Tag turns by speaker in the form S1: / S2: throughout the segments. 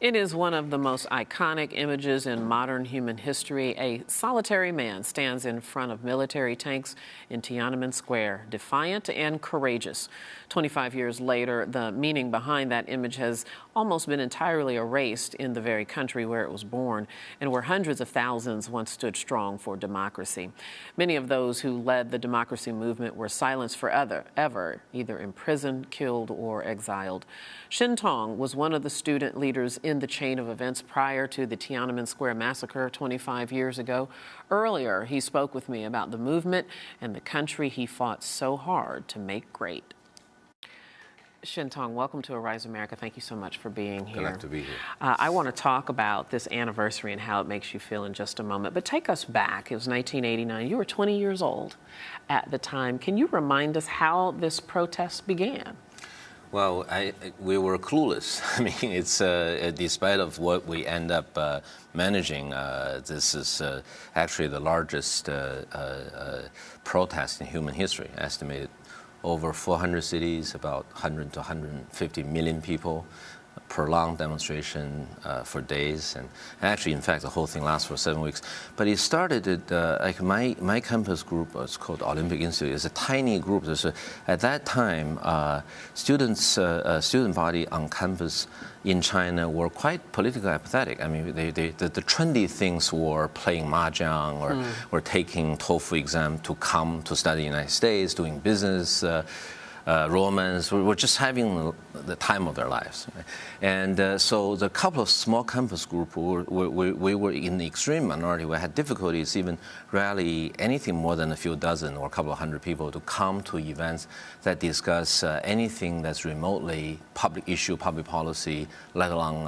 S1: It is one of the most iconic images in modern human history. A solitary man stands in front of military tanks in Tiananmen Square, defiant and courageous. 25 years later, the meaning behind that image has almost been entirely erased in the very country where it was born and where hundreds of thousands once stood strong for democracy. Many of those who led the democracy movement were silenced forever, either imprisoned, killed, or exiled. Shen Tong was one of the student leaders in the chain of events prior to the Tiananmen Square massacre 25 years ago. Earlier, he spoke with me about the movement and the country he fought so hard to make great. Shen Tong, welcome to Arise America. Thank you so much for being here.
S2: Glad to be here.
S1: I want to talk about this anniversary and how it makes you feel in just a moment. But take us back. It was 1989. You were 20 years old at the time. Can you remind us how this protest began?
S2: Well, we were clueless. I mean, it's despite of what we end up managing, this is actually the largest protest in human history, estimated over 400 cities, about 100 to 150 million people, prolonged demonstration for days, and actually, in fact, the whole thing lasts for 7 weeks. But it started at like my campus group. It's called Olympic Institute. It's a tiny group. At that time, student body on campus in China were quite politically apathetic. I mean, the trendy things were playing mahjong or taking TOEFL exam to come to study in the United States, doing business. Romance, were just having the time of their lives. And so the couple of small campus groups, we were in the extreme minority. We had difficulties even rally anything more than a few dozen or a couple of hundred people to come to events that discuss anything that's remotely public issue, public policy, let alone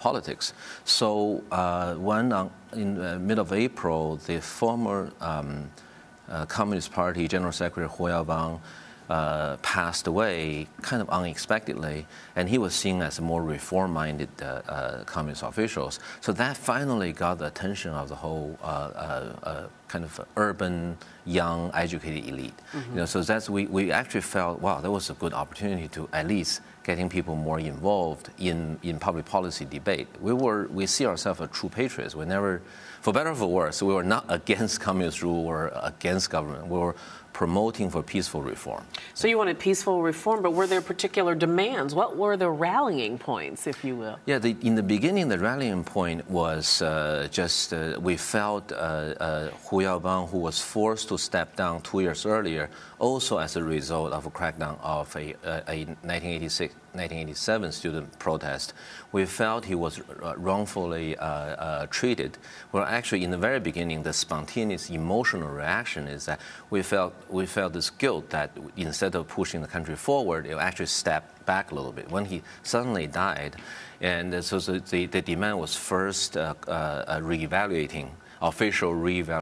S2: politics. So in the middle of April, the former Communist Party General Secretary Hu Yaobang passed away kind of unexpectedly, and he was seen as more reform-minded communist officials. So that finally got the attention of the whole kind of urban, young, educated elite. You know, so we actually felt, wow, that was a good opportunity to at least getting people more involved in public policy debate. We see ourselves as true patriots. We never, for better or for worse, we were not against communist rule or against government. We were promoting for peaceful reform.
S1: So you wanted peaceful reform, but were there particular demands? What were the rallying points, if you will?
S2: Yeah, in the beginning, the rallying point was we felt Hu Yaobang, who was forced to step down 2 years earlier, also as a result of a crackdown of a 1987 student protest. We felt he was wrongfully treated. Well, actually, in the very beginning, the spontaneous emotional reaction is that we felt this guilt that instead of pushing the country forward, it actually stepped back a little bit. When he suddenly died, and so the demand was first official reevaluating